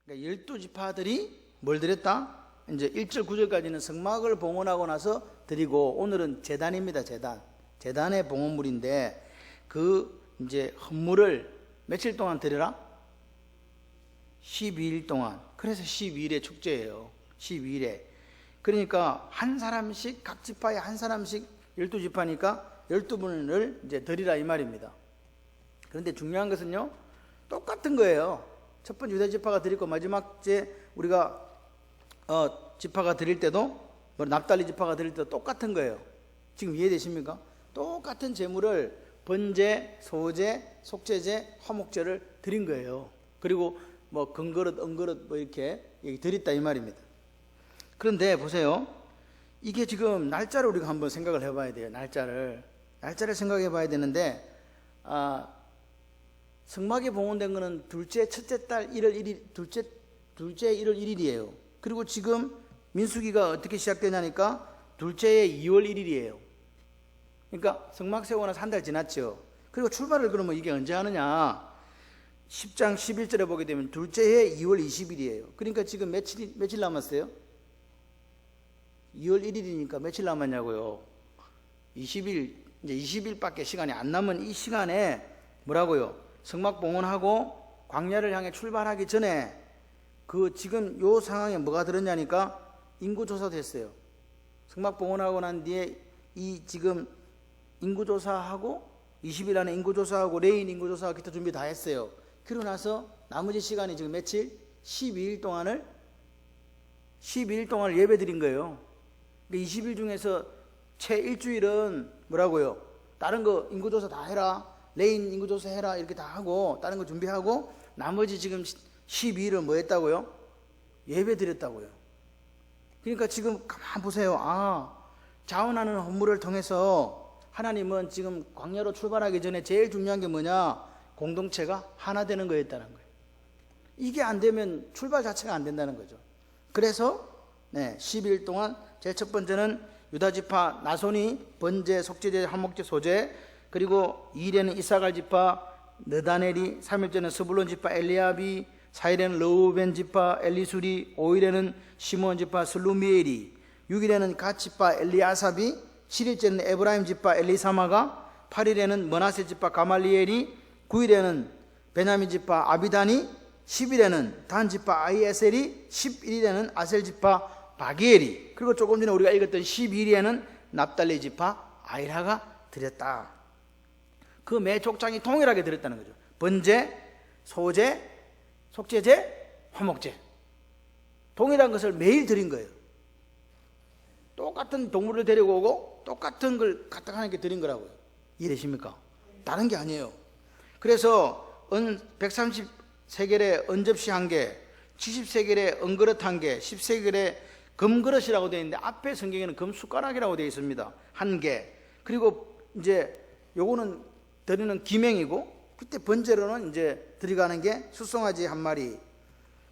그러니까 12지파들이 뭘 드렸다? 이제 1절 9절까지는 성막을 봉헌하고 나서 드리고, 오늘은 제단입니다. 제단의 봉헌물인데, 그 이제 헌물을 며칠 동안 드려라? 12일 동안. 그래서 12일의 축제예요. 12일에. 그러니까 한 사람씩, 각 지파에 한 사람씩, 12지파니까 12분을 이제 드리라 이 말입니다. 그런데 중요한 것은요, 똑같은 거예요. 첫 번째 유다 지파가 드리고, 마지막 제 우리가 지파가 드릴 때도, 납달리 지파가 드릴 때도 똑같은 거예요. 지금 이해되십니까? 똑같은 제물을 번제, 소제, 속제제, 화목제를 드린 거예요. 그리고 뭐 금그릇, 은그릇 뭐 이렇게 드렸다 이 말입니다. 그런데 보세요. 이게 지금 날짜를 우리가 한번 생각을 해봐야 돼요. 날짜를 생각해 봐야 되는데, 성막이 봉헌된 거는 둘째 첫째 달 1월 1일, 둘째 1월 1일이에요. 그리고 지금 민수기가 어떻게 시작되냐니까 둘째의 2월 1일이에요. 그러니까 성막 세우고 나서 한 달 지났죠. 그리고 출발을 그러면 이게 언제 하느냐? 10장 11절에 보게 되면 둘째의 2월 20일이에요. 그러니까 지금 며칠 남았어요? 2월 1일이니까 며칠 남았냐고요? 20일, 이제 20일밖에 시간이 안 남은 이 시간에 뭐라고요? 성막 봉헌하고 광야를 향해 출발하기 전에 그 지금 요 상황에 뭐가 들었냐니까 인구조사도 했어요. 성막 봉헌하고 난 뒤에 이 지금 인구조사하고 20일 안에 인구조사하고 레인 인구조사하고 기타 준비 다 했어요. 그러고 나서 나머지 시간이 지금 며칠? 12일 동안을 예배 드린 거예요. 20일 중에서 채 일주일은 뭐라고요? 다른 거 인구조사 다 해라, 레인 인구조사 해라, 이렇게 다 하고 다른 거 준비하고 나머지 지금 12일은 뭐 했다고요? 예배 드렸다고요. 그러니까 지금 가만 보세요. 자원하는 헌물을 통해서 하나님은 지금 광야로 출발하기 전에 제일 중요한 게 뭐냐? 공동체가 하나 되는 거였다는 거예요. 이게 안 되면 출발 자체가 안 된다는 거죠. 그래서 12일 동안 제일 첫 번째는 유다지파 나손이 번제, 속제제, 화목제, 소제, 그리고 2일에는 이사갈 지파 느다넬이, 3일째는 스불론 지파 엘리압이, 4일에는 르우벤 지파 엘리술이, 5일에는 시몬 지파 슬루미엘이, 6일에는 갓 지파 엘리아삽이, 7일째는 에브라임 지파 엘리사마가, 8일에는 머나세 지파 가말리엘이, 9일에는 베냐민 지파 아비단이, 10일에는 단 지파 아이에셀이, 11일에는 아셀 지파 바기엘이, 그리고 조금 전에 우리가 읽었던 12일에는 납달리 지파 아이라가 드렸다. 그 매 족장이 동일하게 드렸다는 거죠. 번제, 소제, 속제제, 화목제, 동일한 것을 매일 드린 거예요. 똑같은 동물을 데리고 오고 똑같은 걸 갖다 하나님께 드린 거라고요. 이해되십니까? 다른 게 아니에요. 그래서 130세겔의 은접시 1개, 70세겔의 은그릇 1개, 10세겔의 금그릇이라고 되어 있는데 앞에 성경에는 금숟가락이라고 되어 있습니다. 1개. 그리고 이제 요거는 드리는 기명이고, 그때 번제로는 이제 들어가는 게 숫송아지 1마리,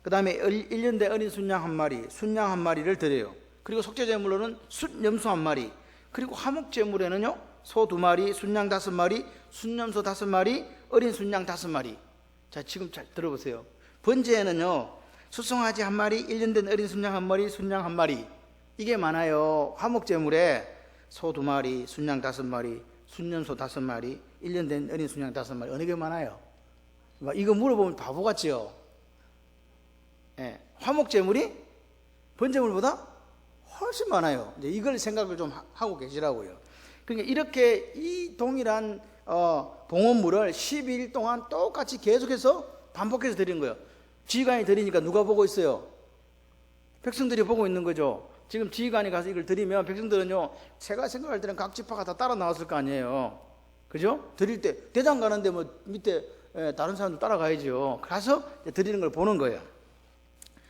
그 다음에 1년 된 어린 순양 1마리, 순양 1마리를 드려요. 그리고 속죄제물로는 숫염소 1마리, 그리고 화목제물에는요 소 2마리, 순양 5마리, 순염소 5마리, 어린 순양 5마리. 자, 지금 잘 들어보세요. 번제에는요 숫송아지 1마리, 1년 된 어린 순양 1마리, 순양 1마리, 이게 많아요. 화목제물에 소 2마리, 순양 5마리, 순염소 5마리, 1년 된 어린 순양 5마리, 어느 게 많아요? 이거 물어보면 바보 같지요? 화목제물이 번제물보다 훨씬 많아요. 이제 이걸 생각을 좀 하고 계시라고요. 그러니까 이렇게 이 동일한 봉헌물을 12일 동안 똑같이 계속해서 반복해서 드린 거예요. 지휘관이 드리니까 누가 보고 있어요? 백성들이 보고 있는 거죠. 지금 지휘관이 가서 이걸 드리면 백성들은요, 제가 생각할 때는 각 지파가 다 따라 나왔을 거 아니에요. 그죠? 드릴 때 대장 가는데 뭐 밑에 다른 사람도 따라가야죠. 가서 드리는 걸 보는 거예요.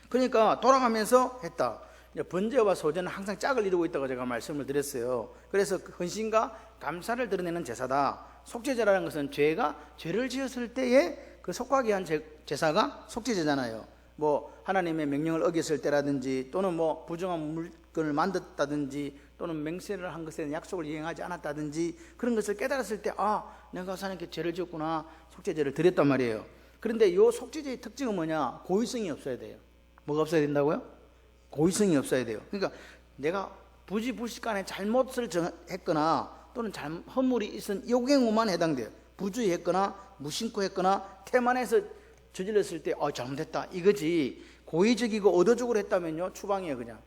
그러니까 돌아가면서 했다. 번제와 소제는 항상 짝을 이루고 있다고 제가 말씀을 드렸어요. 그래서 헌신과 감사를 드러내는 제사다. 속죄제라는 것은 죄를 지었을 때에 그 속하게 한 제사가 속죄제잖아요. 뭐 하나님의 명령을 어겼을 때라든지, 또는 뭐 부정한 물건을 만졌다든지, 또는 맹세를 한 것에 약속을 이행하지 않았다든지, 그런 것을 깨달았을 때 내가 하나님께 죄를 지었구나, 속죄제를 드렸단 말이에요. 그런데 요 속죄제의 특징은 뭐냐? 고의성이 없어야 돼요. 뭐가 없어야 된다고요? 고의성이 없어야 돼요. 그러니까 내가 부지불식간에 잘못을 했거나 또는 허물이 있은 이 경우만 해당돼요. 부주의했거나 무심코했거나 태만해서 저질렀을 때 잘못했다 이거지, 고의적이고 의도적으로 했다면요 추방이에요. 그냥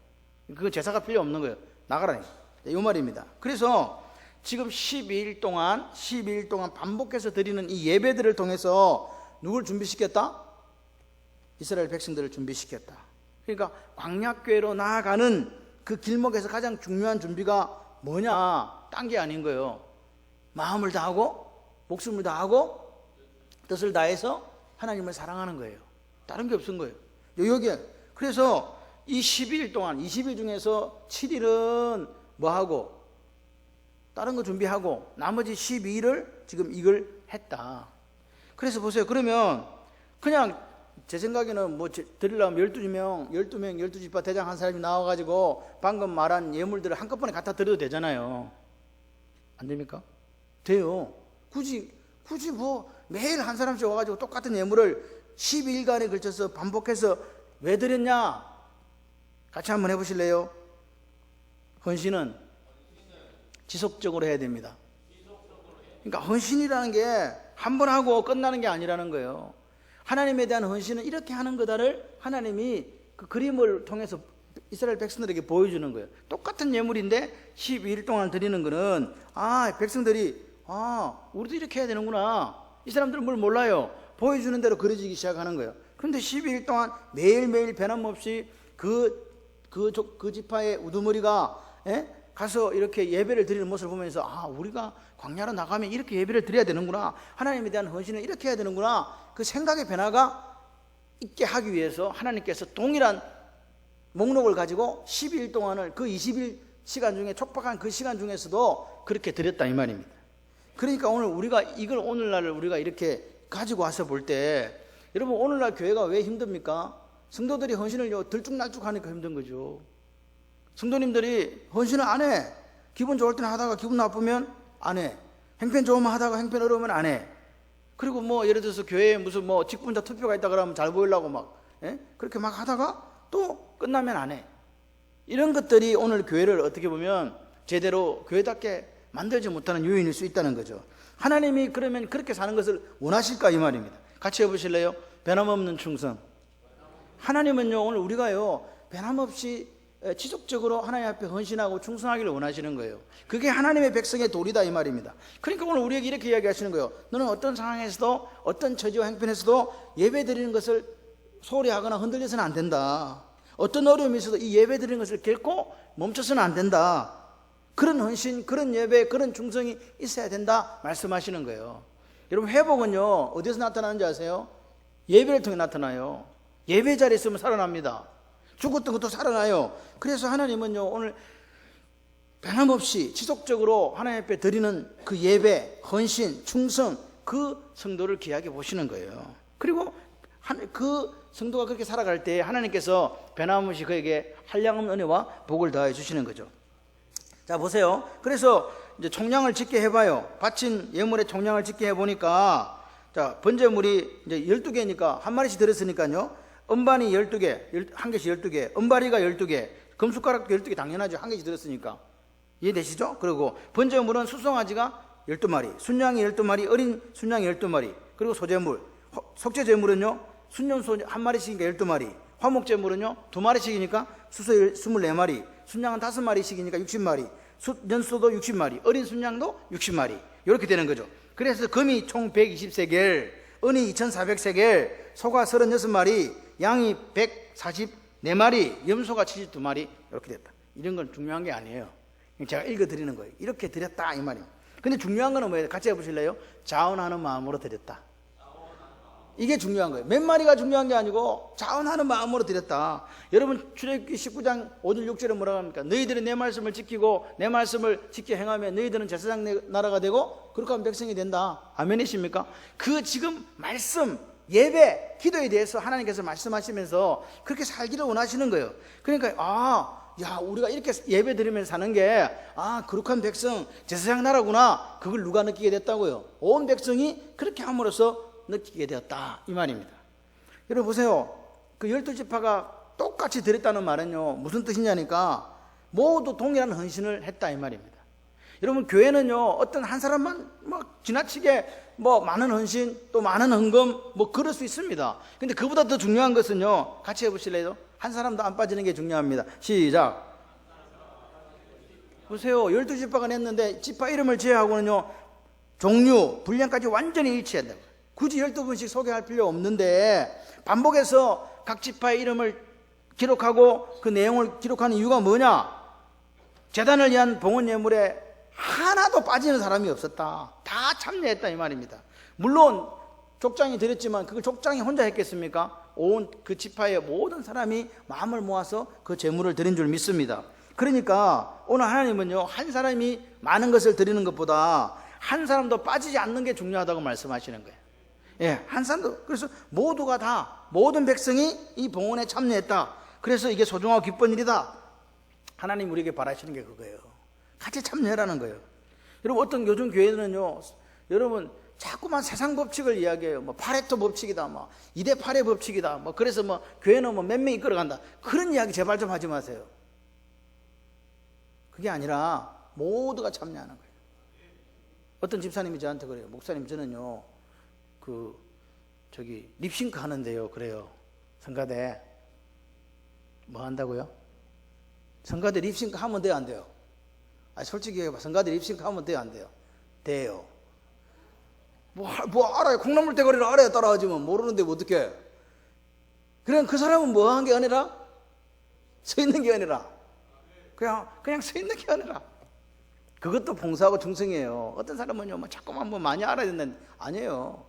그거 제사가 필요 없는 거예요. 나가라니 이 말입니다. 그래서 지금 12일 동안 반복해서 드리는 이 예배들을 통해서 누굴 준비시켰다? 이스라엘 백성들을 준비시켰다. 그러니까 광야궤로 나아가는 그 길목에서 가장 중요한 준비가 뭐냐? 딴 게 아닌 거예요. 마음을 다하고 목숨을 다하고 뜻을 다해서 하나님을 사랑하는 거예요. 다른 게 없은 거예요. 여기에 그래서 이 12일 동안 20일 중에서 7일은 뭐하고 다른 거 준비하고 나머지 12일을 지금 이걸 했다. 그래서 보세요. 그러면 그냥 제 생각에는 뭐 드리려면 12명 12지파 대장 한 사람이 나와가지고 방금 말한 예물들을 한꺼번에 갖다 드려도 되잖아요. 안 됩니까? 돼요. 굳이 뭐 매일 한 사람씩 와가지고 똑같은 예물을 12일간에 걸쳐서 반복해서 왜 드렸냐? 같이 한번 해보실래요? 헌신은 지속적으로 해야 됩니다. 그러니까 헌신이라는 게 한 번 하고 끝나는 게 아니라는 거예요. 하나님에 대한 헌신은 이렇게 하는 거다를 하나님이 그 그림을 통해서 이스라엘 백성들에게 보여주는 거예요. 똑같은 예물인데 12일 동안 드리는 거는 백성들이 우리도 이렇게 해야 되는구나. 이 사람들은 뭘 몰라요. 보여주는 대로 그려지기 시작하는 거예요. 그런데 12일 동안 매일매일 변함없이 그 지파의 우두머리가 가서 이렇게 예배를 드리는 모습을 보면서 우리가 광야로 나가면 이렇게 예배를 드려야 되는구나. 하나님에 대한 헌신은 이렇게 해야 되는구나. 그 생각의 변화가 있게 하기 위해서 하나님께서 동일한 목록을 가지고 12일 동안을 그 20일 시간 중에 촉박한 그 시간 중에서도 그렇게 드렸다 이 말입니다. 그러니까 오늘 우리가 이걸 오늘날 우리가 이렇게 가지고 와서 볼 때 여러분 오늘날 교회가 왜 힘듭니까? 성도들이 헌신을 들쭉날쭉 하니까 힘든 거죠. 성도님들이 헌신을 안 해. 기분 좋을 때는 하다가 기분 나쁘면 안 해. 행편 좋으면 하다가 행편 어려우면 안 해. 그리고 뭐 예를 들어서 교회에 무슨 뭐 직분자 투표가 있다 그러면 잘 보이려고 막 그렇게 막 하다가 또 끝나면 안 해. 이런 것들이 오늘 교회를 어떻게 보면 제대로 교회답게 만들지 못하는 요인일 수 있다는 거죠. 하나님이 그러면 그렇게 사는 것을 원하실까 이 말입니다. 같이 해보실래요? 변함없는 충성. 하나님은요 오늘 우리가요 변함없이 지속적으로 하나님 앞에 헌신하고 충성하기를 원하시는 거예요. 그게 하나님의 백성의 도리다 이 말입니다. 그러니까 오늘 우리에게 이렇게 이야기하시는 거예요. 너는 어떤 상황에서도 어떤 처지와 형편에서도 예배 드리는 것을 소홀히 하거나 흔들려서는 안 된다. 어떤 어려움이 있어도 이 예배 드리는 것을 결코 멈춰서는 안 된다. 그런 헌신, 그런 예배, 그런 충성이 있어야 된다 말씀하시는 거예요. 여러분 회복은요 어디서 나타나는지 아세요? 예배를 통해 나타나요. 예배 자리에 있으면 살아납니다. 죽었던 것도 살아나요. 그래서 하나님은요 오늘 변함없이 지속적으로 하나님 앞에 드리는 그 예배, 헌신, 충성 그 성도를 귀하게 보시는 거예요. 그리고 그 성도가 그렇게 살아갈 때 하나님께서 변함없이 그에게 한량없는 은혜와 복을 더해 주시는 거죠. 자 보세요. 그래서 이제 총량을 짓게 해봐요. 바친 예물의 총량을 짓게 해보니까 자 번제물이 이제 12개니까 한 마리씩 들었으니까요 은반이 12개, 한 개씩 12개, 은바리가 12개, 금숟가락도 12개 당연하죠. 한 개씩 들었으니까. 이해되시죠? 그리고 번제물은 수송아지가 12마리, 순양이 12마리, 어린 순양이 12마리, 그리고 소제물, 속죄제물은요 순염소 한 마리씩이니까 12마리, 화목제물은요 2마리씩이니까 수소 24마리, 순양은 5마리씩이니까 60마리, 연소도 60마리, 어린 순양도 60마리 이렇게 되는 거죠. 그래서 금이 총 120세겔, 은이 2400세겔, 소가 36마리, 양이 144마리, 염소가 72마리 이렇게 됐다. 이런 건 중요한 게 아니에요. 제가 읽어드리는 거예요. 이렇게 드렸다 이 말입니다. 근데 중요한 거는 뭐예요? 같이 해보실래요? 자원하는 마음으로 드렸다. 이게 중요한 거예요. 몇 마리가 중요한 게 아니고 자원하는 마음으로 드렸다. 여러분 출애굽기 19장 5절 6절에 뭐라고 합니까? 너희들이 내 말씀을 지키고 내 말씀을 지켜 행하면 너희들은 제사장 나라가 되고 그렇게 하면 백성이 된다. 아멘이십니까? 그 지금 말씀 예배, 기도에 대해서 하나님께서 말씀하시면서 그렇게 살기를 원하시는 거예요. 그러니까 우리가 이렇게 예배 드리면서 사는 게 거룩한 백성 제사장 나라구나. 그걸 누가 느끼게 됐다고요? 온 백성이 그렇게 함으로써 느끼게 되었다 이 말입니다. 여러분 보세요. 그 12지파가 똑같이 드렸다는 말은요 무슨 뜻이냐니까 모두 동일한 헌신을 했다 이 말입니다. 여러분 교회는요 어떤 한 사람만 지나치게 많은 헌신 또 많은 헌금 그럴 수 있습니다. 근데 그보다 더 중요한 것은요, 같이 해보실래요? 한 사람도 안 빠지는 게 중요합니다. 시작. 보세요. 12지파가 냈는데 지파 이름을 제외하고는요 종류 분량까지 완전히 일치한다고. 굳이 12분씩 소개할 필요 없는데 반복해서 각 지파의 이름을 기록하고 그 내용을 기록하는 이유가 뭐냐? 제단을 위한 봉헌 예물에 하나도 빠지는 사람이 없었다. 다 참여했다 이 말입니다. 물론 족장이 드렸지만 그걸 족장이 혼자 했겠습니까? 온 그 지파의 모든 사람이 마음을 모아서 그 제물을 드린 줄 믿습니다. 그러니까 오늘 하나님은요 한 사람이 많은 것을 드리는 것보다 한 사람도 빠지지 않는 게 중요하다고 말씀하시는 거예요. 예, 한 사람도. 그래서 모두가 다 모든 백성이 이 봉헌에 참여했다. 그래서 이게 소중하고 기쁜 일이다. 하나님 우리에게 바라시는 게 그거예요. 같이 참여하라는 거예요. 여러분 어떤 요즘 교회는요 여러분 자꾸만 세상 법칙을 이야기해요. 파레토 법칙이다, 2대 8의 법칙이다, 그래서 교회는 몇 명 이끌어간다. 그런 이야기 제발 좀 하지 마세요. 그게 아니라 모두가 참여하는 거예요. 어떤 집사님이 저한테 그래요. 목사님 저는요 립싱크 하는데요 그래요. 성가대 뭐 한다고요? 성가대 립싱크 하면 돼요 안 돼요? 솔직히 성가대 립싱크 하면 돼요 안 돼요? 돼요. 뭐 알아요. 콩나물 대가리를 알아야 따라하지 모르는데 어떡해. 그냥 그 사람은 뭐 한 게 아니라 서 있는 게 아니라 그냥 서 있는 게 아니라 그것도 봉사하고 충성이에요. 어떤 사람은요 자꾸만 많이 알아야 된다는 아니에요.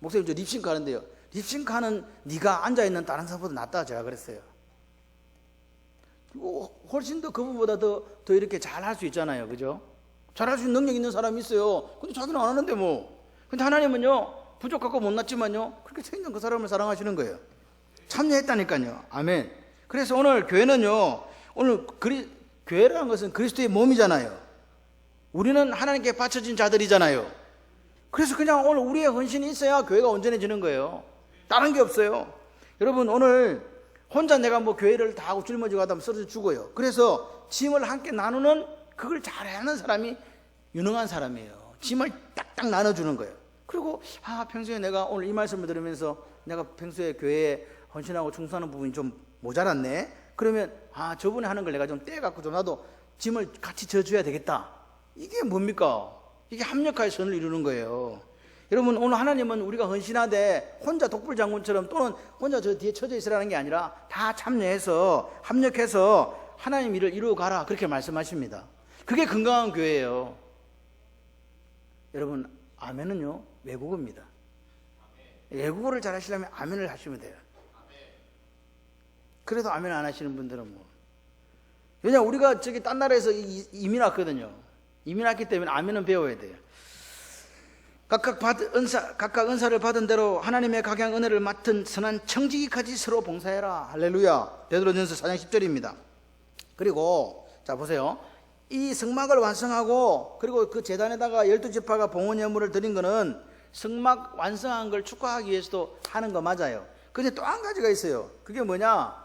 목사님 저 립싱크 하는데요. 립싱크 하는 네가 앉아있는 다른 사람보다 낫다 제가 그랬어요. 훨씬 더 그분보다 더 이렇게 잘할 수 있잖아요. 그죠? 잘할 수 있는 능력 있는 사람이 있어요. 근데 자기는 안 하는데 근데 하나님은요 부족하고 못났지만요 그렇게 서 있는 그 사람을 사랑하시는 거예요. 참여했다니까요. 아멘. 그래서 오늘 교회는요 오늘 교회라는 것은 그리스도의 몸이잖아요. 우리는 하나님께 바쳐진 자들이잖아요. 그래서 그냥 오늘 우리의 헌신이 있어야 교회가 온전해지는 거예요. 다른 게 없어요. 여러분 오늘 혼자 내가 교회를 다 하고 짊어지고 하다 보면 쓰러져 죽어요. 그래서 짐을 함께 나누는 그걸 잘하는 사람이 유능한 사람이에요. 짐을 딱딱 나눠주는 거예요. 그리고 평소에 내가 오늘 이 말씀을 들으면서 내가 평소에 교회에 헌신하고 충성하는 부분이 좀 모자랐네. 그러면 저분이 하는 걸 내가 좀 떼갖고 좀 나도 짐을 같이 져줘야 되겠다. 이게 뭡니까? 이게 합력하여 선을 이루는 거예요. 여러분 오늘 하나님은 우리가 헌신하되 혼자 독불장군처럼 또는 혼자 저 뒤에 처져 있으라는 게 아니라 다 참여해서 합력해서 하나님 일을 이루어가라 그렇게 말씀하십니다. 그게 건강한 교회예요. 여러분 아멘은요 외국어입니다. 외국어를 잘 하시려면 아멘을 하시면 돼요. 그래도 아멘 안 하시는 분들은 왜냐 우리가 딴 나라에서 이민 왔거든요. 이민 왔기 때문에 아멘은 배워야 돼요. 각각 은사를 받은 대로 하나님의 각양 은혜를 맡은 선한 청지기까지 서로 봉사해라. 할렐루야. 베드로전서 4장 10절입니다. 그리고 자 보세요. 이 성막을 완성하고 그리고 그 제단에다가 12지파가 봉헌 예물을 드린 거는 성막 완성한 걸 축하하기 위해서도 하는 거 맞아요. 근데 또 한 가지가 있어요. 그게 뭐냐?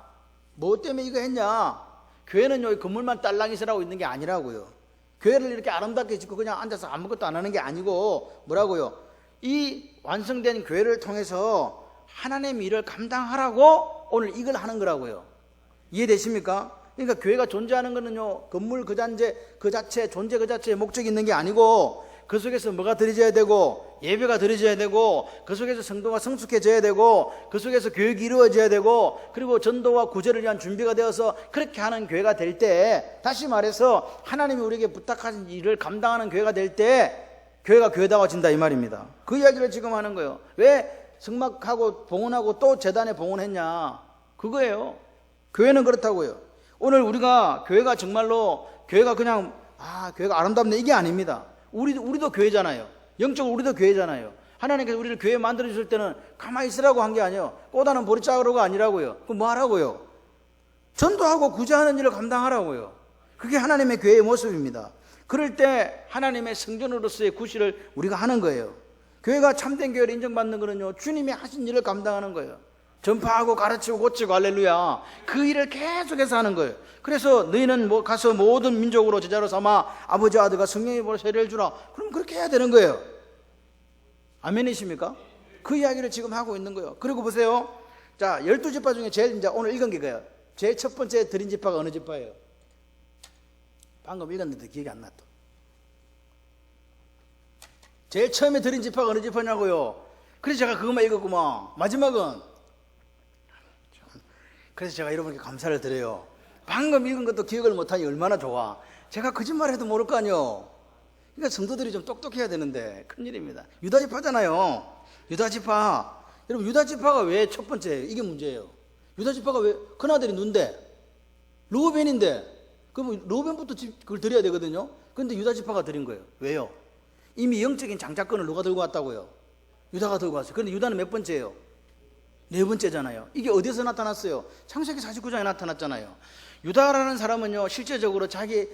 뭐 때문에 이거 했냐? 교회는 여기 건물만 딸랑이 서라고 있는 게 아니라고요. 교회를 이렇게 아름답게 짓고 그냥 앉아서 아무것도 안 하는 게 아니고 뭐라고요? 이 완성된 교회를 통해서 하나님의 일을 감당하라고 오늘 이걸 하는 거라고요. 이해되십니까? 그러니까 교회가 존재하는 거는요 건물 그 자체 존재 그 자체에 목적이 있는 게 아니고 그 속에서 뭐가 드려져야 되고 예배가 드려져야 되고 그 속에서 성도가 성숙해져야 되고 그 속에서 교육이 이루어져야 되고 그리고 전도와 구제를 위한 준비가 되어서 그렇게 하는 교회가 될 때 다시 말해서 하나님이 우리에게 부탁하신 일을 감당하는 교회가 될 때 교회가 교회다워진다 이 말입니다. 그 이야기를 지금 하는 거예요. 왜 성막하고 봉헌하고 또 제단에 봉헌했냐 그거예요. 교회는 그렇다고요. 오늘 우리가 교회가 정말로 교회가 그냥 교회가 아름답네 이게 아닙니다. 우리도 교회잖아요. 영적으로 우리도 교회잖아요. 하나님께서 우리를 교회 만들어주실 때는 가만히 있으라고 한 게 아니에요. 꽃다는 보리자루가 아니라고요. 그럼 뭐 하라고요? 전도하고 구제하는 일을 감당하라고요. 그게 하나님의 교회의 모습입니다. 그럴 때 하나님의 성전으로서의 구실을 우리가 하는 거예요. 교회가 참된 교회를 인정받는 거는요, 주님이 하신 일을 감당하는 거예요. 전파하고 가르치고 고치고 할렐루야. 그 일을 계속해서 하는 거예요. 그래서 너희는 가서 모든 민족으로 제자로 삼아 아버지 아들과 성령의 보라 세례를 주라. 그럼 그렇게 해야 되는 거예요. 아멘이십니까? 그 이야기를 지금 하고 있는 거예요. 그리고 보세요. 자, 12지파 중에 제일 이제 오늘 읽은 게 그거예요. 제일 첫 번째 드린 지파가 어느 지파예요? 방금 읽었는데 기억이 안 났다. 제일 처음에 드린 지파가 어느 지파냐고요? 그래서 제가 그것만 읽었구만. 마지막은 그래서 제가 여러분께 감사를 드려요. 방금 읽은 것도 기억을 못하니 얼마나 좋아. 제가 거짓말해도 모를 거 아니요. 그러니까 성도들이 좀 똑똑해야 되는데 큰일입니다. 유다지파잖아요. 유다지파. 여러분 유다지파가 왜 첫 번째예요? 이게 문제예요. 유다지파가 왜 큰아들이 눈데 르우벤인데 그럼 르우벤부터 그걸 드려야 되거든요. 그런데 유다지파가 드린 거예요. 왜요? 이미 영적인 장자권을 누가 들고 왔다고요? 유다가 들고 왔어요. 그런데 유다는 몇 번째예요? 네 번째잖아요. 이게 어디서 나타났어요? 창세기 49장에 나타났잖아요. 유다라는 사람은요, 실제적으로 자기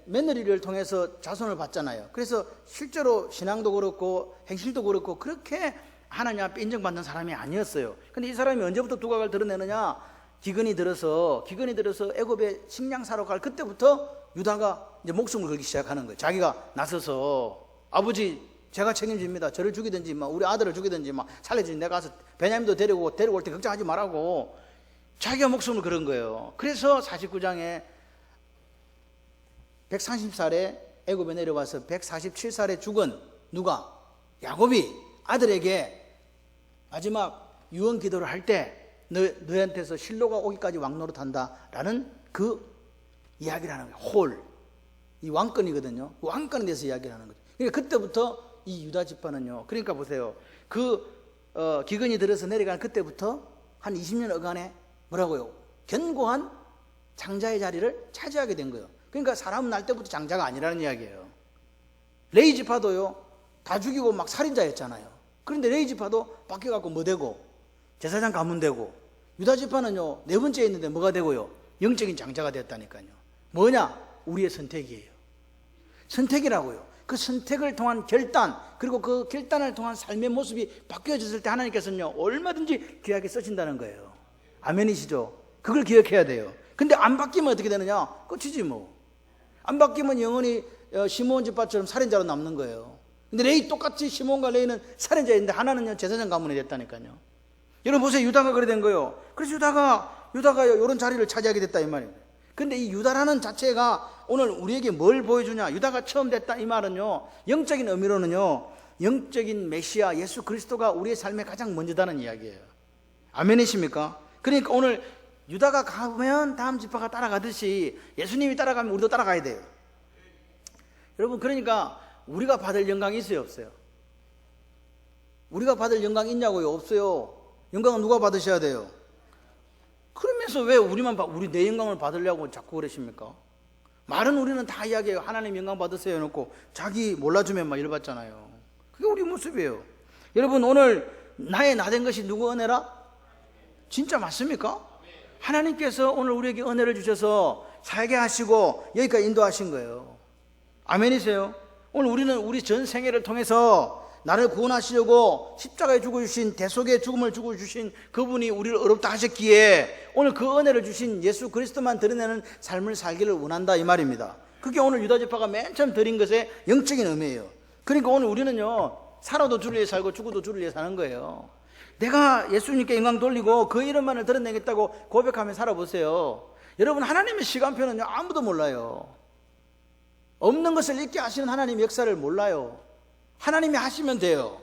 며느리를 통해서 자손을 받잖아요. 그래서 실제로 신앙도 그렇고 행실도 그렇고 그렇게 하나님 앞에 인정받는 사람이 아니었어요. 근데 이 사람이 언제부터 두각을 드러내느냐? 기근이 들어서 애굽에 식량 사러 갈 그때부터 유다가 이제 목숨을 걸기 시작하는 거예요. 자기가 나서서 아버지 제가 책임집니다. 저를 죽이든지 우리 아들을 죽이든지 살려주지 내가 가서 베냐민도 데리고 올 때 걱정하지 말라고 자기가 목숨을 걸은 거예요. 그래서 49장에 130살에 애굽에 내려와서 147살에 죽은 누가? 야곱이 아들에게 마지막 유언 기도를 할 때 너한테서 실로가 오기까지 왕노릇한다 라는 그 이야기를 하는 거예요. 홀. 이 왕권이거든요. 왕권에 대해서 이야기를 하는 거죠. 그러니까 그때부터 이 유다 지파는요. 그러니까 보세요. 기근이 들어서 내려간 그때부터 한 20년 어간에 뭐라고요? 견고한 장자의 자리를 차지하게 된 거예요. 그러니까 사람은 날 때부터 장자가 아니라는 이야기예요. 레위 지파도요. 다 죽이고 막 살인자였잖아요. 그런데 레위 지파도 바뀌어갖고 뭐 되고? 제사장 가문 되고. 유다 지파는요. 네 번째에 있는데 뭐가 되고요? 영적인 장자가 됐다니까요. 뭐냐? 우리의 선택이에요. 선택이라고요. 그 선택을 통한 결단, 그리고 그 결단을 통한 삶의 모습이 바뀌어졌을 때 하나님께서는요, 얼마든지 귀하게 쓰신다는 거예요. 아멘이시죠? 그걸 기억해야 돼요. 근데 안 바뀌면 어떻게 되느냐? 끝이지 뭐. 안 바뀌면 영원히 시므온 지파처럼 살인자로 남는 거예요. 근데 레위 똑같이 시므온과 레위는 살인자인데 하나는요, 제사장 가문이 됐다니까요. 여러분 보세요. 유다가 그래 된 거예요. 그래서 유다가 이런 자리를 차지하게 됐다 이 말이에요. 근데 이 유다라는 자체가 오늘 우리에게 뭘 보여주냐? 유다가 처음 됐다 이 말은요, 영적인 의미로는요, 영적인 메시아 예수 그리스도가 우리의 삶에 가장 먼저다는 이야기예요. 아멘이십니까? 그러니까 오늘 유다가 가면 다음 지파가 따라가듯이 예수님이 따라가면 우리도 따라가야 돼요. 여러분 그러니까 우리가 받을 영광이 있어요, 없어요? 우리가 받을 영광이 있냐고요? 없어요. 영광은 누가 받으셔야 돼요? 그러면서 왜 우리 내 영광을 받으려고 자꾸 그러십니까? 말은 우리는 다 이야기해요. 하나님 영광 받으세요 해놓고 자기 몰라주면 막 이러봤잖아요. 그게 우리 모습이에요. 여러분 오늘 나의 나된 것이 누구 은혜라? 진짜 맞습니까? 하나님께서 오늘 우리에게 은혜를 주셔서 살게 하시고 여기까지 인도하신 거예요. 아멘이세요? 오늘 우리는 우리 전 생애를 통해서 나를 구원하시려고 십자가에 죽어주신 대속의 죽음을 죽어주신 그분이 우리를 어렵다 하셨기에 오늘 그 은혜를 주신 예수 그리스도만 드러내는 삶을 살기를 원한다 이 말입니다. 그게 오늘 유다지파가 맨 처음 드린 것의 영적인 의미예요. 그러니까 오늘 우리는요, 살아도 주를 위해 살고 죽어도 주를 위해 사는 거예요. 내가 예수님께 영광 돌리고 그 이름만을 드러내겠다고 고백하며 살아보세요. 여러분 하나님의 시간표는요 아무도 몰라요. 없는 것을 있게 하시는 하나님의 역사를 몰라요. 하나님이 하시면 돼요.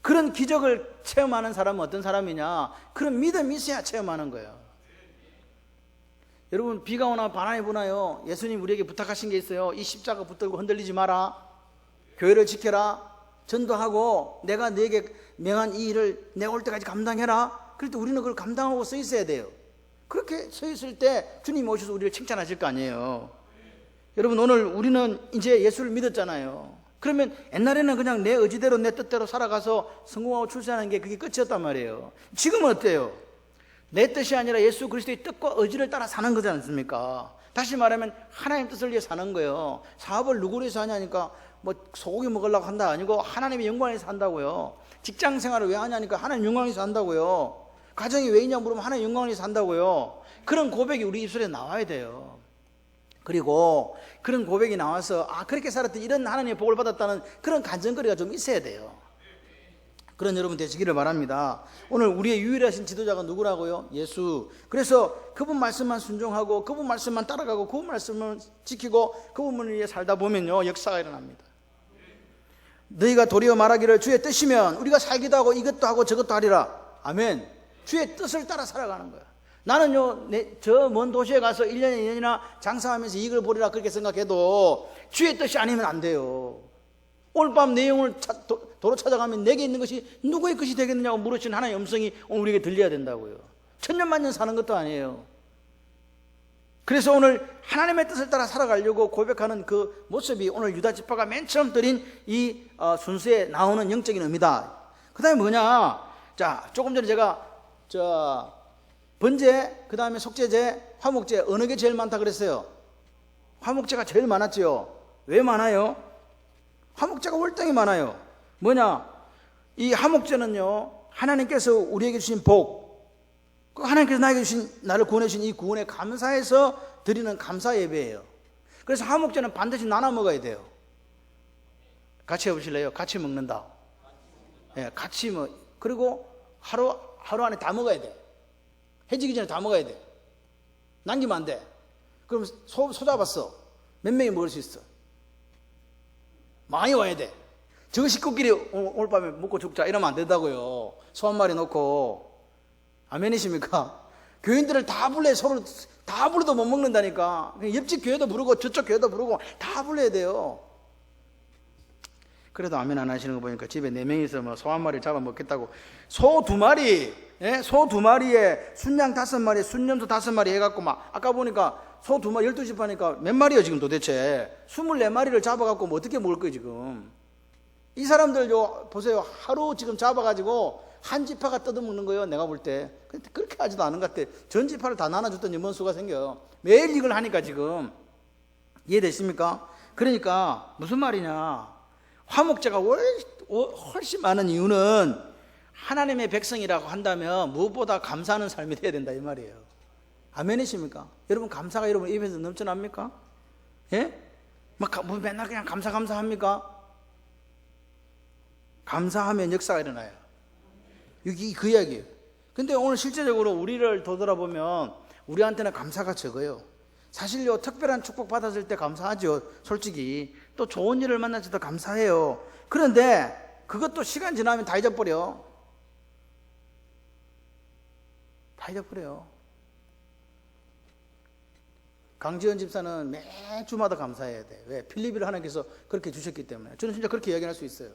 그런 기적을 체험하는 사람은 어떤 사람이냐? 그런 믿음이 있어야 체험하는 거예요. 여러분 비가 오나 바람이 부나요? 예수님 우리에게 부탁하신 게 있어요. 이 십자가 붙들고 흔들리지 마라. 교회를 지켜라. 전도하고 내가 너에게 명한 이 일을 내가 올 때까지 감당해라. 그럴 때 우리는 그걸 감당하고 서 있어야 돼요. 그렇게 서 있을 때 주님이 오셔서 우리를 칭찬하실 거 아니에요. 여러분 오늘 우리는 이제 예수를 믿었잖아요. 그러면 옛날에는 그냥 내 의지대로 내 뜻대로 살아가서 성공하고 출세하는 게 그게 끝이었단 말이에요. 지금은 어때요? 내 뜻이 아니라 예수 그리스도의 뜻과 의지를 따라 사는 거지 않습니까? 다시 말하면 하나님 뜻을 위해 사는 거예요. 사업을 누구를 위해서 하냐니까 뭐 소고기 먹으려고 한다 아니고 하나님의 영광을 위해서 한다고요. 직장 생활을 왜 하냐니까 하나님 영광을 위해서 한다고요. 가정이 왜 있냐 물으면 하나님 영광을 위해서 한다고요. 그런 고백이 우리 입술에 나와야 돼요. 그리고 그런 고백이 나와서 그렇게 살았더니 이런 하나님의 복을 받았다는 그런 간증거리가 좀 있어야 돼요. 그런 여러분 되시기를 바랍니다. 오늘 우리의 유일하신 지도자가 누구라고요? 예수. 그래서 그분 말씀만 순종하고 그분 말씀만 따라가고 그분 말씀을 지키고 그분을 위해 살다 보면요 역사가 일어납니다. 너희가 도리어 말하기를 주의 뜻이면 우리가 살기도 하고 이것도 하고 저것도 하리라. 아멘. 주의 뜻을 따라 살아가는 거야. 나는요 저 먼 도시에 가서 1년에 2년이나 장사하면서 이익을 보리라 그렇게 생각해도 주의 뜻이 아니면 안 돼요. 오늘 밤 내 영혼을 도로 찾아가면 내게 있는 것이 누구의 것이 되겠느냐고 물으신 하나님의 음성이 오늘 우리에게 들려야 된다고요. 천년만년 사는 것도 아니에요. 그래서 오늘 하나님의 뜻을 따라 살아가려고 고백하는 그 모습이 오늘 유다 지파가 맨 처음 드린 이 순수에 나오는 영적인 의미다. 그 다음에 뭐냐, 자 조금 전에 제가 번제, 그 다음에 속죄제, 화목제 어느 게 제일 많다 그랬어요? 화목제가 제일 많았죠. 왜 많아요? 화목제가 월등히 많아요. 뭐냐, 이 화목제는요 하나님께서 우리에게 주신 복, 하나님께서 나에게 주신, 나를 구원해 주신 이 구원에 감사해서 드리는 감사 예배예요. 그래서 화목제는 반드시 나눠 먹어야 돼요. 같이 해보실래요? 같이 먹는다. 예, 같이 그리고 하루 안에 다 먹어야 돼. 해지기 전에 다 먹어야 돼. 남기면 안 돼. 그럼 소 잡았어. 몇 명이 먹을 수 있어? 많이 와야 돼. 저 식구끼리 오늘 밤에 먹고 죽자 이러면 안 된다고요. 소 한 마리 놓고. 아멘이십니까? 교인들을 다 불러야, 서로 다 불러도 못 먹는다니까. 옆집 교회도 부르고 저쪽 교회도 부르고 다 불러야 돼요. 그래도 아멘 안 하시는 거 보니까 집에 4명이서 소 한 마리 잡아 먹겠다고. 소 2마리, 예? 소 2마리에 순양 5마리, 순염소 5마리 해갖고 아까 보니까 소 2마리 12집 하니까 몇 마리요 지금 도대체? 24마리를 잡아갖고 어떻게 먹을 거예요 지금? 이 사람들 보세요. 하루 지금 잡아가지고 한 지파가 뜯어먹는 거예요. 내가 볼 때. 그렇게 하지도 않은 것 같아. 전 지파를 다 나눠줬더니 뭔 수가 생겨요. 매일 이걸 하니까 지금. 이해되십니까? 그러니까 무슨 말이냐, 화목제가 훨씬 많은 이유는 하나님의 백성이라고 한다면 무엇보다 감사하는 삶이 돼야 된다 이 말이에요. 아멘이십니까? 여러분 감사가 여러분 입에서 넘쳐납니까? 예? 맨날 그냥 감사합니까? 감사하면 역사가 일어나요. 여기 그 이야기예요. 근데 오늘 실제적으로 우리를 되돌아보면 우리한테는 감사가 적어요. 사실요, 특별한 축복 받았을 때 감사하죠. 솔직히. 또 좋은 일을 만났을 때 감사해요. 그런데 그것도 시간 지나면 다 잊어버려. 다 잊어버려요. 강지원 집사는 매주마다 감사해야 돼. 왜? 필리비를 하나님께서 그렇게 주셨기 때문에. 저는 진짜 그렇게 이야기할 수 있어요.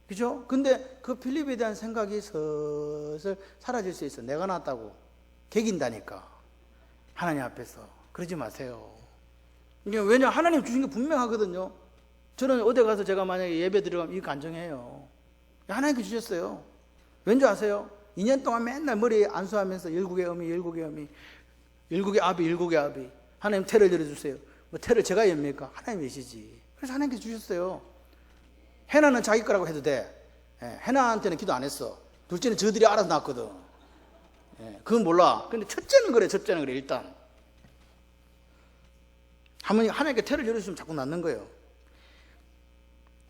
그죠? 근데 그 필립에 대한 생각이 슬슬 사라질 수 있어. 내가 낫다고 개긴다니까 하나님 앞에서. 그러지 마세요. 이게 왜냐, 하나님 주신 게 분명하거든요. 저는 어디 가서 제가 만약에 예배 드려가면 이 간증해요. 하나님께 주셨어요. 왠지 아세요? 2년 동안 맨날 머리에 안수하면서 열국의 어미, 열국의 어미, 열국의 아비, 열국의 아비. 하나님 태를 열어주세요. 뭐 태를 제가 엽니까? 하나님 계시지. 그래서 하나님께 주셨어요. 해나는 자기 거라고 해도 돼. 해나한테는 기도 안 했어. 둘째는 저들이 알아서 낳았거든. 그건 몰라. 근데 첫째는 그래, 일단. 하나님께 태를 열어주시면 자꾸 낳는 거예요.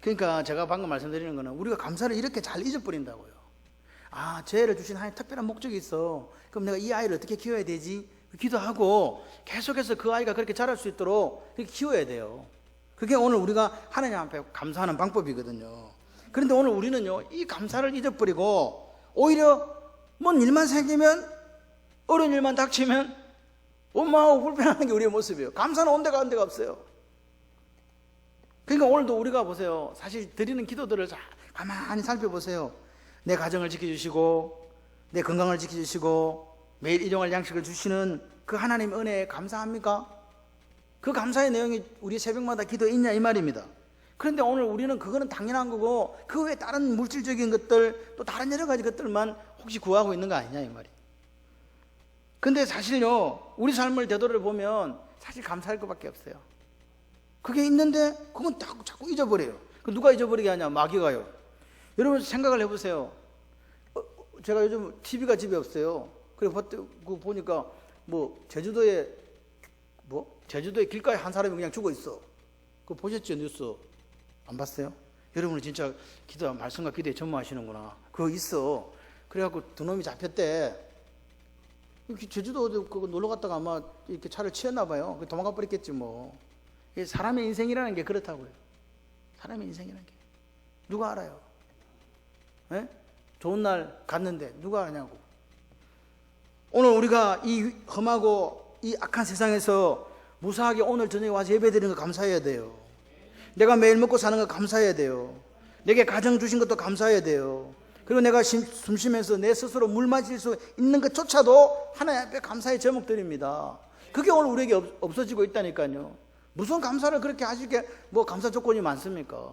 그러니까 제가 방금 말씀드리는 거는 우리가 감사를 이렇게 잘 잊어버린다고요. 죄를 주신 하나님 특별한 목적이 있어. 그럼 내가 이 아이를 어떻게 키워야 되지? 기도하고 계속해서 그 아이가 그렇게 자랄 수 있도록 그렇게 키워야 돼요. 그게 오늘 우리가 하나님 앞에 감사하는 방법이거든요. 그런데 오늘 우리는요, 이 감사를 잊어버리고 오히려 뭔 일만 생기면, 어려운 일만 닥치면 원망하고 불편한 게 우리의 모습이에요. 감사는 온 데가 간 데가 없어요. 그러니까 오늘도 우리가 보세요. 사실 드리는 기도들을 가만히 살펴보세요. 내 가정을 지켜주시고 내 건강을 지켜주시고 매일 일용할 양식을 주시는 그 하나님 은혜에 감사합니까? 그 감사의 내용이 우리 새벽마다 기도에 있냐 이 말입니다. 그런데 오늘 우리는 그거는 당연한 거고 그 외에 다른 물질적인 것들 또 다른 여러 가지 것들만 혹시 구하고 있는 거 아니냐 이 말이에요. 근데 사실요, 우리 삶을 되돌아보면 사실 감사할 것밖에 없어요. 그게 있는데 그건 자꾸 잊어버려요. 누가 잊어버리게 하냐? 마귀가요. 여러분 생각을 해보세요. 제가 요즘 TV가 집에 없어요. 그래 보니까 제주도에 길가에 한 사람이 그냥 죽어 있어. 그거 보셨죠? 뉴스 안 봤어요? 여러분은 진짜 말씀과 기도에 전무하시는구나. 그거 있어. 그래갖고 두 놈이 잡혔대. 제주도 그거 놀러 갔다가 아마 이렇게 차를 치였나 봐요. 도망가 버렸겠지 뭐. 사람의 인생이라는 게 그렇다고요. 사람의 인생이라는 게 누가 알아요? 예? 좋은 날 갔는데 누가 아냐고. 오늘 우리가 이 험하고 이 악한 세상에서 무사하게 오늘 저녁에 와서 예배드리는 거 감사해야 돼요. 내가 매일 먹고 사는 거 감사해야 돼요. 내게 가정 주신 것도 감사해야 돼요. 그리고 내가 숨 쉬면서 내 스스로 물 마실 수 있는 것조차도 하나님 앞에 감사의 제목들입니다. 그게 오늘 우리에게 없어지고 있다니까요. 무슨 감사를 그렇게 하실 게 감사 조건이 많습니까?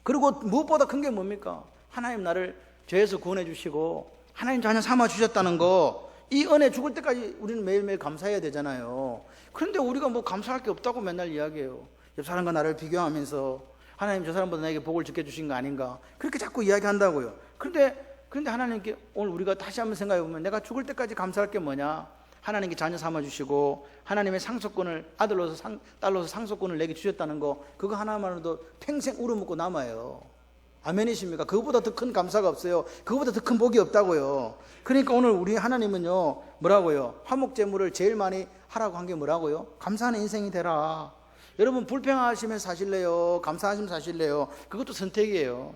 그리고 무엇보다 큰 게 뭡니까? 하나님 나를 죄에서 구원해 주시고 하나님 자녀 삼아 주셨다는 거, 이 은혜 죽을 때까지 우리는 매일매일 감사해야 되잖아요. 그런데 우리가 감사할 게 없다고 맨날 이야기해요. 옆 사람과 나를 비교하면서 하나님 저 사람보다 나에게 복을 적게 주신 거 아닌가, 그렇게 자꾸 이야기한다고요. 그런데 하나님께 오늘 우리가 다시 한번 생각해 보면, 내가 죽을 때까지 감사할 게 뭐냐? 하나님께 자녀 삼아 주시고 하나님의 상속권을, 아들로서 딸로서 상속권을 내게 주셨다는 거, 그거 하나만으로도 평생 우러먹고 남아요. 아멘이십니까? 그거보다 더 큰 감사가 없어요. 그거보다 더 큰 복이 없다고요. 그러니까 오늘 우리 하나님은요, 뭐라고요? 화목제물을 제일 많이 하라고 한 게 뭐라고요? 감사하는 인생이 되라. 여러분 불평하시면 사실래요? 감사하시면 사실래요? 그것도 선택이에요.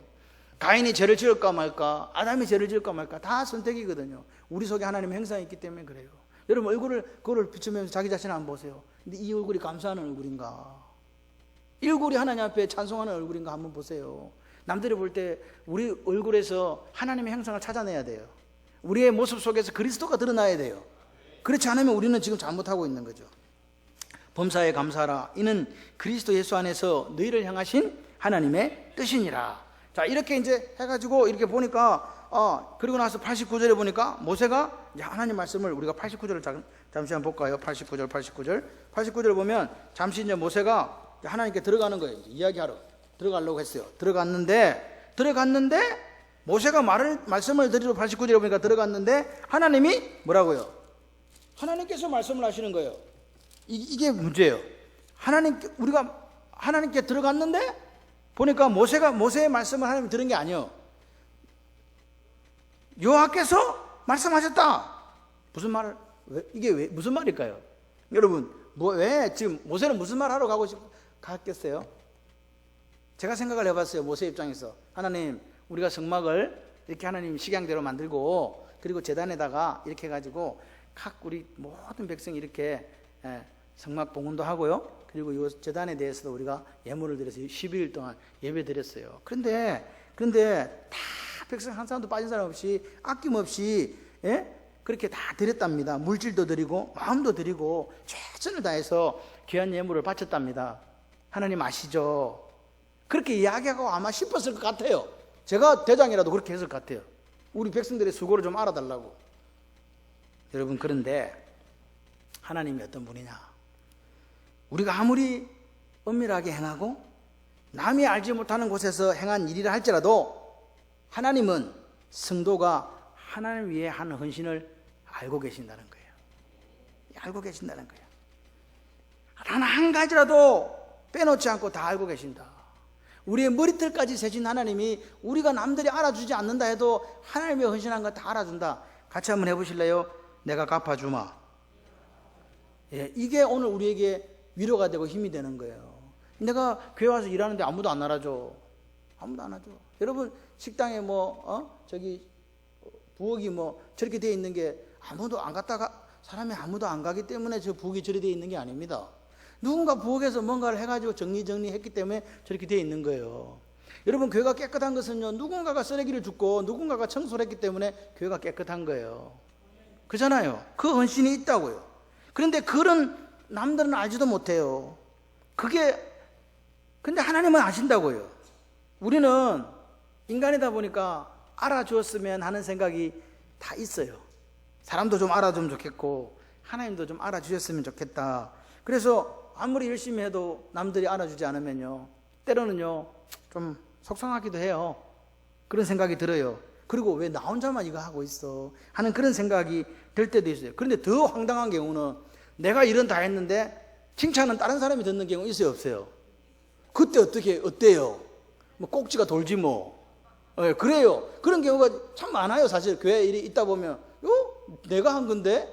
가인이 죄를 지을까 말까, 아담이 죄를 지을까 말까, 다 선택이거든요. 우리 속에 하나님의 형상이 있기 때문에 그래요. 여러분 그거를 비추면서 자기 자신을 한번 보세요. 근데 이 얼굴이 감사하는 얼굴인가? 이 얼굴이 하나님 앞에 찬송하는 얼굴인가 한번 보세요. 남들이 볼 때 우리 얼굴에서 하나님의 형상을 찾아내야 돼요. 우리의 모습 속에서 그리스도가 드러나야 돼요. 그렇지 않으면 우리는 지금 잘못하고 있는 거죠. 범사에 감사하라. 이는 그리스도 예수 안에서 너희를 향하신 하나님의 뜻이니라. 자, 이렇게 이제 해가지고 이렇게 보니까, 그리고 나서 89절에 보니까 모세가 이제 하나님 말씀을, 우리가 89절을 잠시 한번 볼까요? 89절 보면 잠시 이제 모세가 하나님께 들어가는 거예요. 이제 이야기하러 들어가려고 했어요. 들어갔는데 모세가 말씀을 드리러 89절에 보니까 들어갔는데 하나님이 뭐라고요? 하나님께서 말씀을 하시는 거예요. 이게 문제예요. 우리가 하나님께 들어갔는데 보니까 모세의 말씀을 하나님이 들은 게 아니에요. 여호와께서 말씀하셨다. 무슨 말일까요? 여러분, 왜 지금 모세는 무슨 말 하러 갔겠어요? 제가 생각을 해봤어요. 모세 입장에서, 하나님, 우리가 성막을 이렇게 하나님 식양대로 만들고, 그리고 제단에다가 이렇게 해가지고 각 우리 모든 백성이 이렇게 성막 봉헌도 하고요. 그리고 이 제단에 대해서도 우리가 예물을 드려서 12일 동안 예배 드렸어요. 그런데 다 백성 한 사람도 빠진 사람 없이 아낌없이 그렇게 다 드렸답니다. 물질도 드리고 마음도 드리고 최선을 다해서 귀한 예물을 바쳤답니다. 하나님 아시죠? 그렇게 이야기하고 아마 싶었을 것 같아요. 제가 대장이라도 그렇게 했을 것 같아요. 우리 백성들의 수고를 좀 알아달라고. 여러분, 그런데 하나님이 어떤 분이냐? 우리가 아무리 은밀하게 행하고 남이 알지 못하는 곳에서 행한 일이라 할지라도 하나님은 성도가 하나님 위해 하는 헌신을 알고 계신다는 거예요. 알고 계신다는 거예요. 단 한 가지라도 빼놓지 않고 다 알고 계신다. 우리의 머리털까지 세신 하나님이 우리가 남들이 알아주지 않는다 해도 하나님의 헌신한 거 다 알아준다. 같이 한번 해보실래요? 내가 갚아주마. 이게 오늘 우리에게 위로가 되고 힘이 되는 거예요. 내가 교회 와서 일하는데 아무도 안 알아줘. 아무도 안 알아줘. 여러분, 식당에 부엌이 저렇게 되어 있는 게 아무도 안 갔다가, 사람이 아무도 안 가기 때문에 저 부엌이 저렇게 되어 있는 게 아닙니다. 누군가 부엌에서 뭔가를 해가지고 정리했기 때문에 저렇게 되어 있는 거예요. 여러분, 교회가 깨끗한 것은요, 누군가가 쓰레기를 줍고 누군가가 청소를 했기 때문에 교회가 깨끗한 거예요. 그잖아요. 그 헌신이 있다고요. 그런데 그런 남들은 알지도 못해요. 근데 하나님은 아신다고요. 우리는 인간이다 보니까 알아주었으면 하는 생각이 다 있어요. 사람도 좀 알아주면 좋겠고 하나님도 좀 알아주셨으면 좋겠다. 그래서 아무리 열심히 해도 남들이 알아주지 않으면요, 때로는요 좀 속상하기도 해요. 그런 생각이 들어요. 그리고 왜 나 혼자만 이거 하고 있어 하는 그런 생각이 들 때도 있어요. 그런데 더 황당한 경우는 내가 일은 다 했는데 칭찬은 다른 사람이 듣는 경우 있어요, 없어요? 그때 어때요? 뭐 꼭지가 돌지 뭐. 네, 그래요. 그런 경우가 참 많아요. 사실 교회 일이 있다 보면 내가 한 건데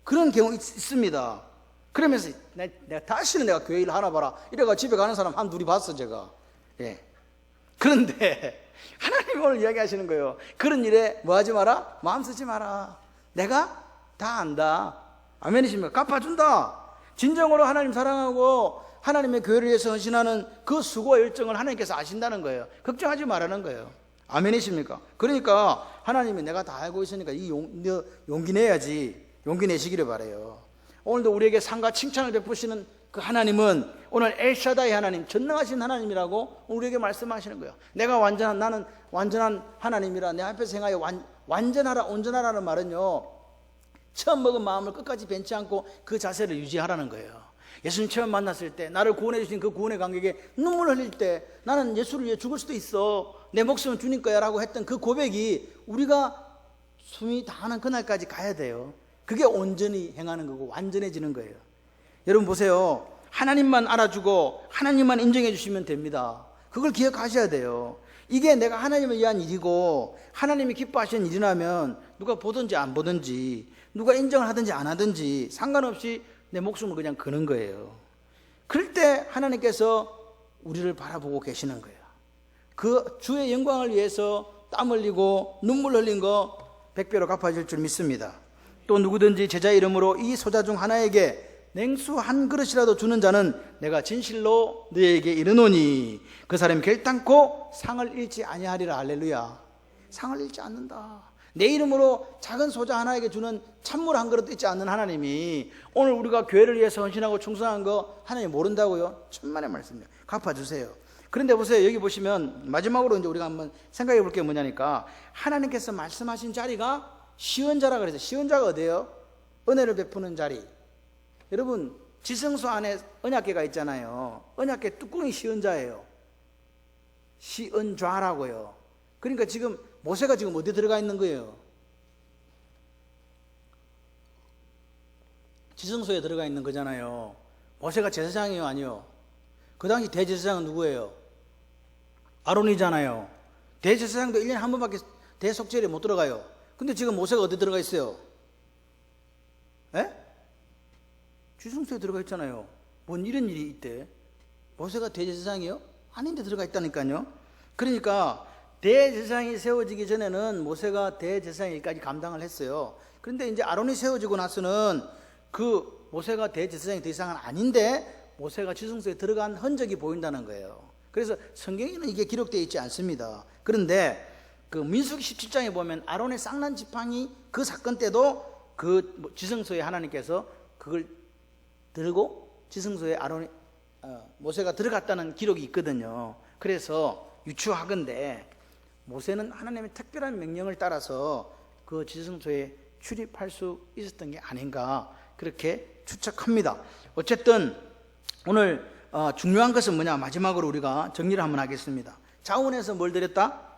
그런 경우 있습니다. 그러면서 내가 다시는 내가 교회 일 하나 봐라 이래가 집에 가는 사람 한 둘이 봤어 제가. 예. 그런데 하나님 오늘 이야기하시는 거예요. 그런 일에 뭐 하지 마라? 마음 쓰지 마라. 내가 다 안다. 아멘이십니까? 갚아준다. 진정으로 하나님 사랑하고 하나님의 교회를 위해서 헌신하는 그 수고와 열정을 하나님께서 아신다는 거예요. 걱정하지 말라는 거예요. 아멘이십니까? 그러니까 하나님이 내가 다 알고 있으니까 이 용기 내야지. 용기 내시기를 바라요. 오늘도 우리에게 상과 칭찬을 베푸시는 그 하나님은 오늘 엘샤다이 하나님, 전능하신 하나님이라고 우리에게 말씀하시는 거예요. 나는 완전한 하나님이라 내 앞에서 행하여 완전하라, 온전하라는 말은요, 처음 먹은 마음을 끝까지 변치 않고 그 자세를 유지하라는 거예요. 예수님 처음 만났을 때 나를 구원해 주신 그 구원의 관객에 눈물 흘릴 때 나는 예수를 위해 죽을 수도 있어, 내 목숨은 주님 거야 라고 했던 그 고백이 우리가 숨이 다하는 그날까지 가야 돼요. 그게 온전히 행하는 거고 완전해지는 거예요. 여러분 보세요. 하나님만 알아주고 하나님만 인정해 주시면 됩니다. 그걸 기억하셔야 돼요. 이게 내가 하나님을 위한 일이고 하나님이 기뻐하시는 일이라면 누가 보든지 안 보든지 누가 인정을 하든지 안 하든지 상관없이 내 목숨을 그냥 거는 거예요. 그럴 때 하나님께서 우리를 바라보고 계시는 거예요. 그 주의 영광을 위해서 땀 흘리고 눈물 흘린 거 100배로 갚아줄 줄 믿습니다. 또 누구든지 제자 이름으로 이 소자 중 하나에게 냉수 한 그릇이라도 주는 자는 내가 진실로 너에게 이르노니 그 사람이 결단코 상을 잃지 아니하리라. 할렐루야. 상을 잃지 않는다. 내 이름으로 작은 소자 하나에게 주는 찬물 한 그릇도 잊지 않는 하나님이 오늘 우리가 교회를 위해서 헌신하고 충성한 거 하나님 모른다고요? 천만의 말씀이에요. 갚아주세요. 그런데 보세요. 여기 보시면 마지막으로 이제 우리가 한번 생각해 볼 게 뭐냐니까 하나님께서 말씀하신 자리가 시은자라 그래서 시은자가 어디예요? 은혜를 베푸는 자리. 여러분 지성소 안에 언약궤가 있잖아요. 언약궤 뚜껑이 시은자예요. 시은좌라고요. 그러니까 지금 모세가 지금 어디 들어가 있는 거예요? 지성소에 들어가 있는 거잖아요. 모세가 제사장이에요, 아니요? 그 당시 대제사장은 누구예요? 아론이잖아요. 대제사장도 1년에 한 번밖에 대속죄에 못 들어가요. 근데 지금 모세가 어디 들어가 있어요? 에? 지성소에 들어가 있잖아요. 뭔 이런 일이 있대? 모세가 대제사장이요? 아닌데 들어가 있다니까요. 그러니까 대제사장이 세워지기 전에는 모세가 대제사장 일까지 감당을 했어요. 그런데 이제 아론이 세워지고 나서는 그 모세가 대제사장이 더 이상은 아닌데 모세가 지성소에 들어간 흔적이 보인다는 거예요. 그래서 성경에는 이게 기록되어 있지 않습니다. 그런데 그 민수기 17장에 보면 아론의 쌍난 지팡이 그 사건 때도 그 지성소에 하나님께서 그걸 들고 지성소에 모세가 들어갔다는 기록이 있거든요. 그래서 유추하건대 모세는 하나님의 특별한 명령을 따라서 그 지성소에 출입할 수 있었던 게 아닌가 그렇게 추측합니다. 어쨌든 오늘 중요한 것은 뭐냐, 마지막으로 우리가 정리를 한번 하겠습니다. 자원에서 뭘 드렸다?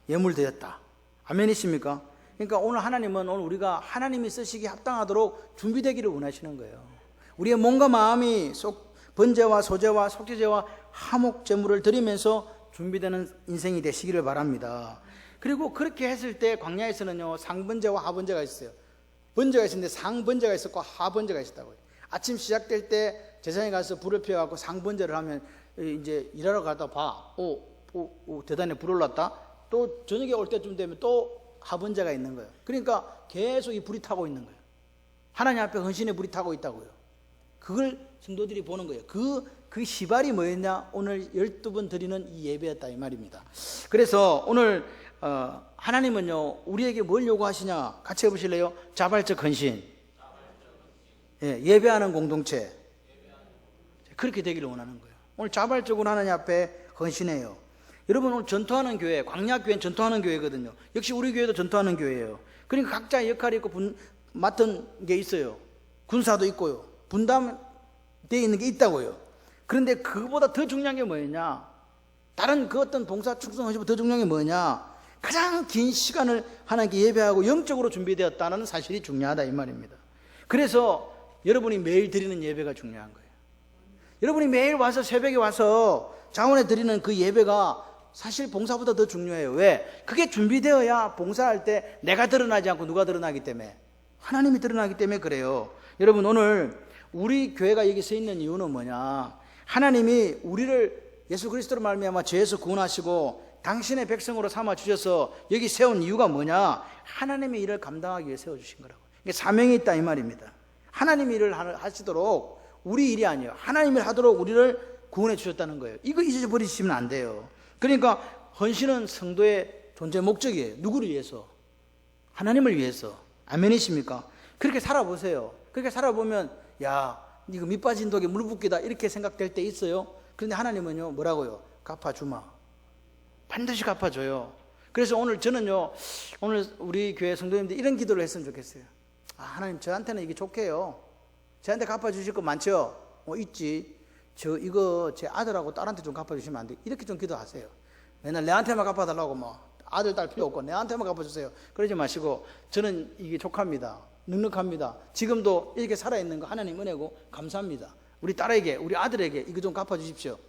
예물 드렸다. 아멘이십니까? 그러니까 오늘 하나님은 오늘 우리가 하나님이 쓰시기에 합당하도록 준비되기를 원하시는 거예요. 우리의 몸과 마음이 번제와 소제와 속죄제와 화목 제물을 드리면서 준비되는 인생이 되시기를 바랍니다. 그리고 그렇게 했을 때 광야에서는요 상번제와 하번제가 있어요. 번제가 있었는데 상번제가 있었고 하번제가 있었다고요. 아침 시작될 때 제사장이 가서 불을 피워갖고 상번제를 하면 이제 일하러 가다 봐. 오 대단히 불 올랐다. 또 저녁에 올 때쯤 되면 또 하번제가 있는 거예요. 그러니까 계속 이 불이 타고 있는 거예요. 하나님 앞에 헌신의 불이 타고 있다고요. 그걸 성도들이 보는 거예요. 그 시발이 뭐였냐? 오늘 12번 드리는 이 예배였다 이 말입니다. 그래서 오늘 하나님은요 우리에게 뭘 요구하시냐? 같이 해보실래요? 자발적 헌신, 예배하는 공동체, 그렇게 되기를 원하는 거예요. 오늘 자발적으로 하나님 앞에 헌신해요. 여러분 오늘 전투하는 교회, 광야교회는 전투하는 교회거든요. 역시 우리 교회도 전투하는 교회예요. 그러니까 각자의 역할이 있고 맡은 게 있어요. 군사도 있고요. 분담 되어 있는 게 있다고요. 그런데 그보다 더 중요한 게 뭐냐? 다른 그 어떤 봉사 충성하시고 더 중요한 게 뭐냐? 가장 긴 시간을 하나님께 예배하고 영적으로 준비되었다는 사실이 중요하다 이 말입니다. 그래서 여러분이 매일 드리는 예배가 중요한 거예요. 여러분이 매일 와서 새벽에 와서 자원에 드리는 그 예배가 사실 봉사보다 더 중요해요. 왜? 그게 준비되어야 봉사할 때 내가 드러나지 않고 누가 드러나기 때문에, 하나님이 드러나기 때문에 그래요. 여러분, 오늘 우리 교회가 여기 서 있는 이유는 뭐냐? 하나님이 우리를 예수 그리스도로 말미암아 죄에서 구원하시고 당신의 백성으로 삼아 주셔서 여기 세운 이유가 뭐냐? 하나님의 일을 감당하기 위해 세워주신 거라고. 그러니까 사명이 있다 이 말입니다. 하나님의 일을 하시도록, 우리 일이 아니에요. 하나님 일 하도록 우리를 구원해 주셨다는 거예요. 이거 잊어버리시면 안 돼요. 그러니까 헌신은 성도의 존재 목적이에요. 누구를 위해서? 하나님을 위해서. 아멘이십니까? 그렇게 살아보세요. 그렇게 살아보면 야, 이거 밑 빠진 독에 물 붓기다 이렇게 생각될 때 있어요. 그런데 하나님은요 뭐라고요? 갚아주마. 반드시 갚아줘요. 그래서 오늘 저는요, 오늘 우리 교회 성도님들 이런 기도를 했으면 좋겠어요. 아, 하나님 저한테는 이게 좋게요. 저한테 갚아주실 거 많죠? 있지. 이거 제 아들하고 딸한테 좀 갚아주시면 안 돼? 이렇게 좀 기도하세요. 맨날 내한테만 갚아달라고 뭐 아들 딸 필요 없고 내한테만 갚아주세요. 그러지 마시고 저는 이게 족합니다. 넉넉합니다. 지금도 이렇게 살아있는 거 하나님 은혜고 감사합니다. 우리 딸에게, 우리 아들에게 이거 좀 갚아주십시오.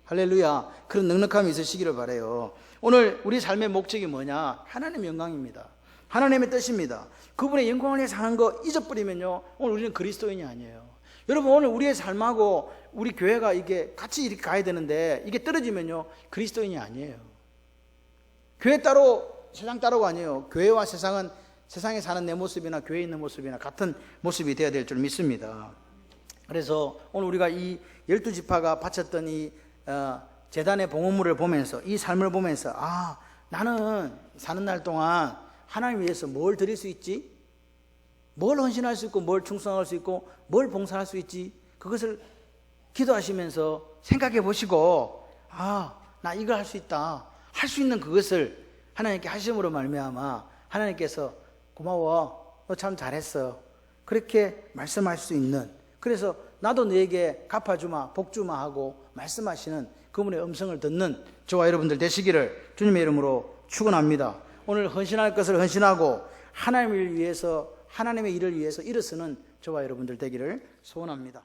할렐루야. 그런 넉넉함이 있으시기를 바라요. 오늘 우리 삶의 목적이 뭐냐? 하나님의 영광입니다. 하나님의 뜻입니다. 그분의 영광을 위해 사는 거 잊어버리면요, 오늘 우리는 그리스도인이 아니에요. 여러분, 오늘 우리의 삶하고 우리 교회가 이게 같이 이렇게 가야 되는데 이게 떨어지면요, 그리스도인이 아니에요. 교회 따로 세상 따로가 아니에요. 교회와 세상은 세상에 사는 내 모습이나 교회에 있는 모습이나 같은 모습이 되어야 될 줄 믿습니다. 그래서 오늘 우리가 이 12지파가 바쳤던 이 제단의 봉헌물을 보면서, 이 삶을 보면서, 아, 나는 사는 날 동안 하나님 위해서 뭘 드릴 수 있지? 뭘 헌신할 수 있고 뭘 충성할 수 있고 뭘 봉사할 수 있지? 그것을 기도하시면서 생각해 보시고, 아, 나 이거 할 수 있다. 할 수 있는 그것을 하나님께 하심으로 말미암아 하나님께서 고마워, 너 참 잘했어, 그렇게 말씀할 수 있는, 그래서 나도 너에게 갚아주마, 복주마 하고 말씀하시는 그분의 음성을 듣는 저와 여러분들 되시기를 주님의 이름으로 축원합니다. 오늘 헌신할 것을 헌신하고 하나님을 위해서, 하나님의 일을 위해서 일어서는 저와 여러분들 되기를 소원합니다.